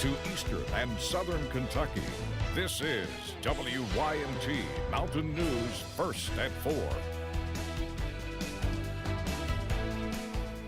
to Eastern and Southern Kentucky. This is WYMT Mountain News First at 4.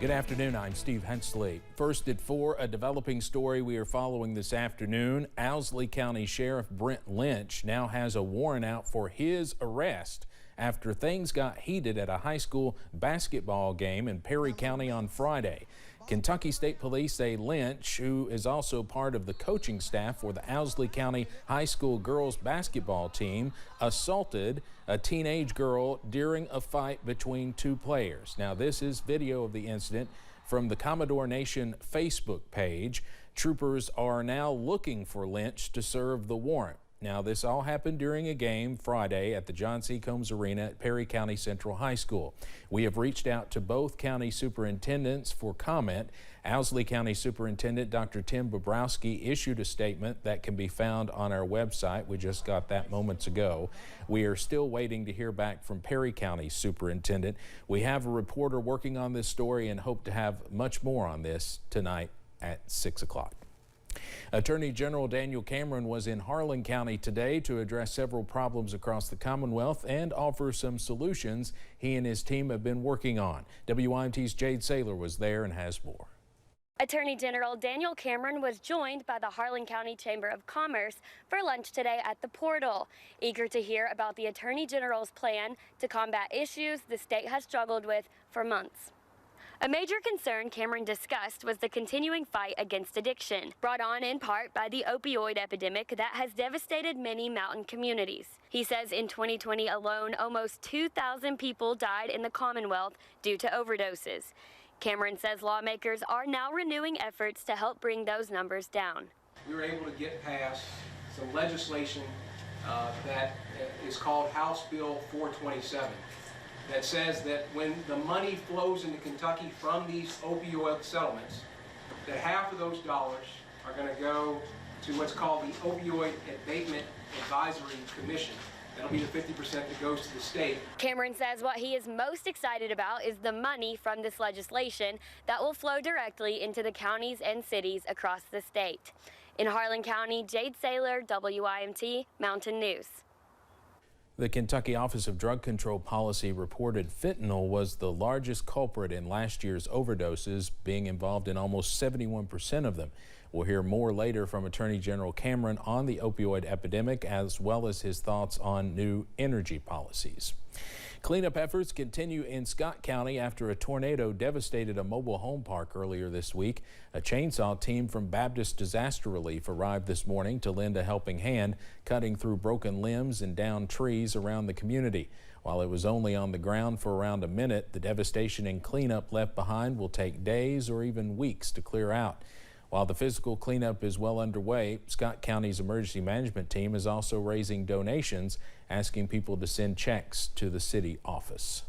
Good afternoon, I'm Steve Hensley. First at 4, a developing story we are following this afternoon. Owsley County Sheriff Brent Lynch now has a warrant out for his arrest after things got heated at a high school basketball game in Perry County on Friday. Kentucky State Police say Lynch, who is also part of the coaching staff for the Owsley County High School girls basketball team, assaulted a teenage girl during a fight between two players. Now, this is video of the incident from the Commodore Nation Facebook page. Troopers are now looking for Lynch to serve the warrant. Now, this all happened during a game Friday at the John C. Combs Arena at Perry County Central High School. We have reached out to both county superintendents for comment. Owsley County Superintendent Dr. Tim Bobrowski issued a statement that can be found on our website. We just got that moments ago. We are still waiting to hear back from Perry County Superintendent. We have a reporter working on this story and hope to have much more on this tonight at 6 o'clock. Attorney General Daniel Cameron was in Harlan County today to address several problems across the Commonwealth and offer some solutions he and his team have been working on. WYMT's Jade Saylor was there and has more. Attorney General Daniel Cameron was joined by the Harlan County Chamber of Commerce for lunch today at the Portal, eager to hear about the Attorney General's plan to combat issues the state has struggled with for months. A major concern Cameron discussed was the continuing fight against addiction, brought on in part by the opioid epidemic that has devastated many mountain communities. He says in 2020 alone, almost 2,000 people died in the Commonwealth due to overdoses. Cameron says lawmakers are now renewing efforts to help bring those numbers down. We were able to get past some legislation that is called House Bill 427. That says that when the money flows into Kentucky from these opioid settlements, that half of those dollars are going to go to what's called the Opioid Abatement Advisory Commission. That'll be the 50% that goes to the state. Cameron says what he is most excited about is the money from this legislation that will flow directly into the counties and cities across the state. In Harlan County, Jade Saylor, WYMT Mountain News. The Kentucky Office of Drug Control Policy reported fentanyl was the largest culprit in last year's overdoses, being involved in almost 71% of them. We'll hear more later from Attorney General Cameron on the opioid epidemic, as well as his thoughts on new energy policies. Cleanup efforts continue in Scott County after a tornado devastated a mobile home park earlier this week. A chainsaw team from Baptist Disaster Relief arrived this morning to lend a helping hand, cutting through broken limbs and downed trees around the community. While it was only on the ground for around a minute, the devastation and cleanup left behind will take days or even weeks to clear out. While the physical cleanup is well underway, Scott County's emergency management team is also raising donations, asking people to send checks to the city office.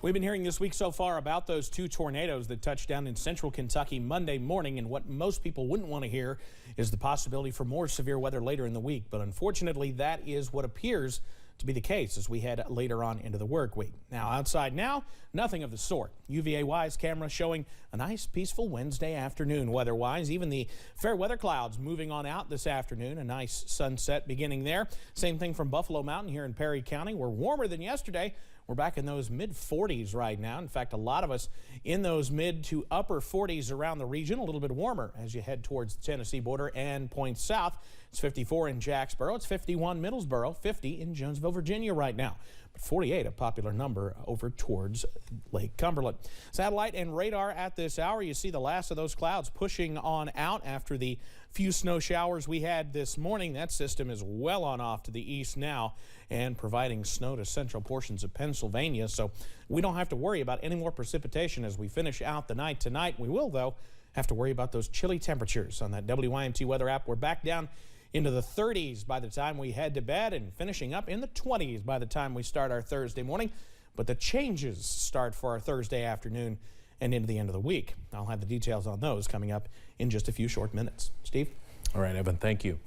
We've been hearing this week so far about those two tornadoes that touched down in central Kentucky Monday morning, and what most people wouldn't want to hear is the possibility for more severe weather later in the week. But unfortunately, that is what appears to be the case as we head later on into the work week. Now, outside now, nothing of the sort. UVA-wise camera showing a nice, peaceful Wednesday afternoon weather-wise. Even the fair weather clouds moving on out this afternoon. A nice sunset beginning there. Same thing from Buffalo Mountain here in Perry County. We're warmer than yesterday. We're back in those mid-40s right now. In fact, a lot of us in those mid to upper 40s around the region. A little bit warmer as you head towards the Tennessee border and points south. It's 54 in Jacksboro. It's 51 Middlesboro, 50 in Jonesville, Virginia right now. But 48, a popular number over towards Lake Cumberland. Satellite and radar at this hour. You see the last of those clouds pushing on out after the few snow showers we had this morning. That system is well on off to the east now and providing snow to central portions of Pennsylvania. So we don't have to worry about any more precipitation as we finish out the night tonight. We will, though, have to worry about those chilly temperatures on that WYMT weather app. We're back down into the 30s by the time we head to bed and finishing up in the 20s by the time we start our Thursday morning. But the changes start for our Thursday afternoon and into the end of the week. I'll have the details on those coming up in just a few short minutes. Steve? All right, Evan, thank you.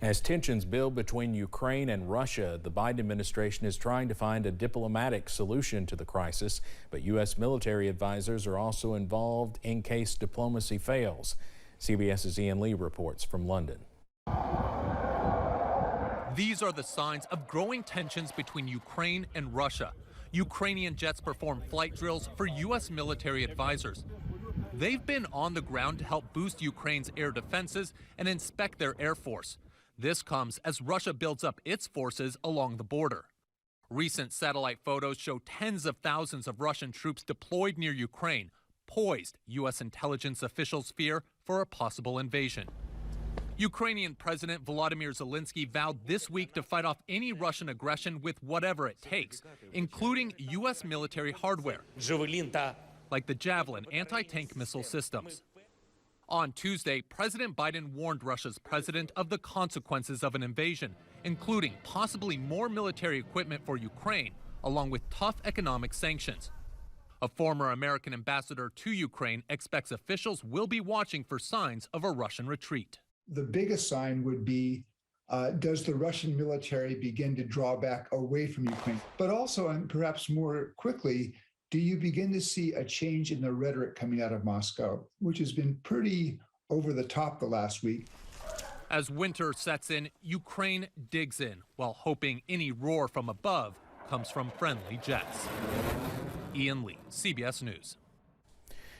As tensions build between Ukraine and Russia, the Biden administration is trying to find a diplomatic solution to the crisis, but U.S. military advisors are also involved in case diplomacy fails. CBS's Ian Lee reports from London. These are the signs of growing tensions between Ukraine and Russia. Ukrainian jets perform flight drills for U.S. military advisors. They've been on the ground to help boost Ukraine's air defenses and inspect their air force. This comes as Russia builds up its forces along the border. Recent satellite photos show tens of thousands of Russian troops deployed near Ukraine, poised, U.S. intelligence officials fear, for a possible invasion. Ukrainian President Volodymyr Zelensky vowed this week to fight off any Russian aggression with whatever it takes, including U.S. military hardware, like the Javelin anti-tank missile systems. On Tuesday, President Biden warned Russia's president of the consequences of an invasion, including possibly more military equipment for Ukraine, along with tough economic sanctions. A former American ambassador to Ukraine expects officials will be watching for signs of a Russian retreat. The biggest sign would be, does the Russian military begin to draw back away from Ukraine? But also, and perhaps more quickly, do you begin to see a change in the rhetoric coming out of Moscow, which has been pretty over the top the last week? As winter sets in, Ukraine digs in, while hoping any roar from above comes from friendly jets. Ian Lee, CBS News.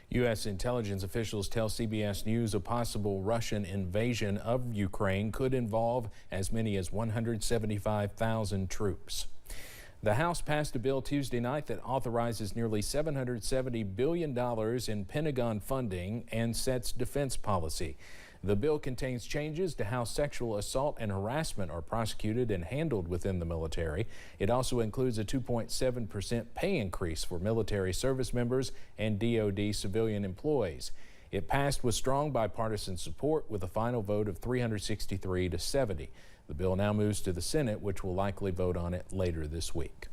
U.S. intelligence officials tell CBS News a possible Russian invasion of Ukraine could involve as many as 175,000 troops. The House passed a bill Tuesday night that authorizes nearly $770 billion in Pentagon funding and sets defense policy. The bill contains changes to how sexual assault and harassment are prosecuted and handled within the military. It also includes a 2.7% pay increase for military service members and DoD civilian employees. It passed with strong bipartisan support with a final vote of 363 to 70. The bill now moves to the Senate, which will likely vote on it later this week.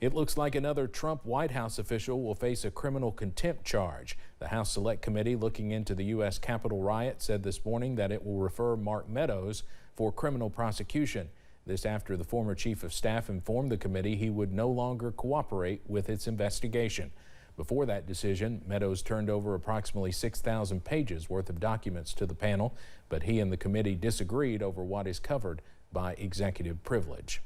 It looks like another Trump White House official will face a criminal contempt charge. The House Select Committee looking into the U.S. Capitol riot said this morning that it will refer Mark Meadows for criminal prosecution. This after the former chief of staff informed the committee he would no longer cooperate with its investigation. Before that decision, Meadows turned over approximately 6,000 pages worth of documents to the panel, but he and the committee disagreed over what is covered by executive privilege.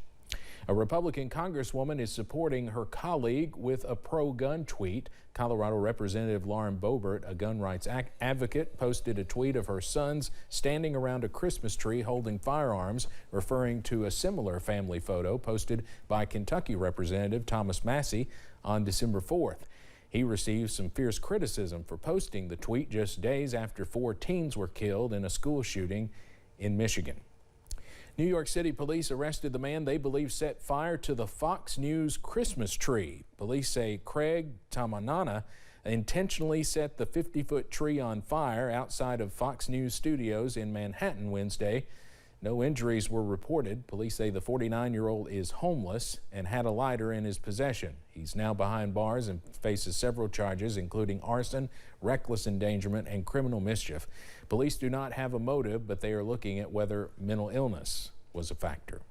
A Republican congresswoman is supporting her colleague with a pro-gun tweet. Colorado Representative Lauren Boebert, a gun rights advocate, posted a tweet of her sons standing around a Christmas tree holding firearms, referring to a similar family photo posted by Kentucky Representative Thomas Massie on December 4th. He received some fierce criticism for posting the tweet just days after 4 teens were killed in a school shooting in Michigan. New York City police arrested the man they believe set fire to the Fox News Christmas tree. Police say Craig Tamanana intentionally set the 50-foot tree on fire outside of Fox News studios in Manhattan Wednesday. No injuries were reported. Police say the 49-year-old is homeless and had a lighter in his possession. He's now behind bars and faces several charges, including arson, reckless endangerment, and criminal mischief. Police do not have a motive, but they are looking at whether mental illness was a factor.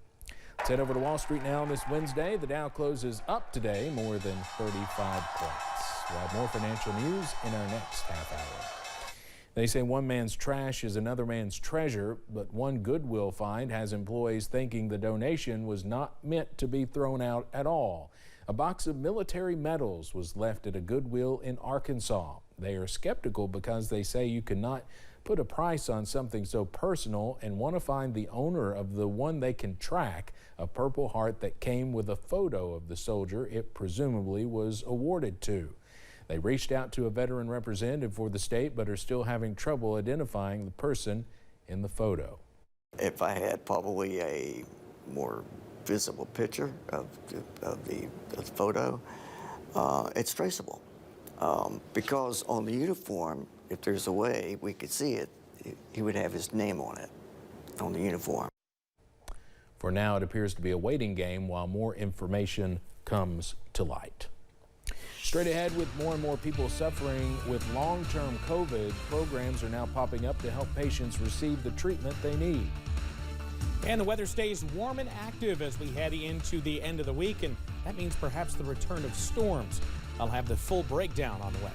Let's head over to Wall Street now on this Wednesday. The Dow closes up today more than 35 points. We'll have more financial news in our next half hour. They say one man's trash is another man's treasure, but one Goodwill find has employees thinking the donation was not meant to be thrown out at all. A box of military medals was left at a Goodwill in Arkansas. They are skeptical because they say you cannot put a price on something so personal and want to find the owner of the one they can track, a Purple Heart that came with a photo of the soldier it presumably was awarded to. They reached out to a veteran representative for the state, but are still having trouble identifying the person in the photo. If I had probably a more visible picture of the photo, it's traceable. Because on the uniform, if there's a way we could see it, he would have his name on it, on the uniform. For now, it appears to be a waiting game while more information comes to light. Straight ahead, with more and more people suffering with long-term COVID, programs are now popping up to help patients receive the treatment they need. And the weather stays warm and active as we head into the end of the week, and that means perhaps the return of storms. I'll have the full breakdown on the way.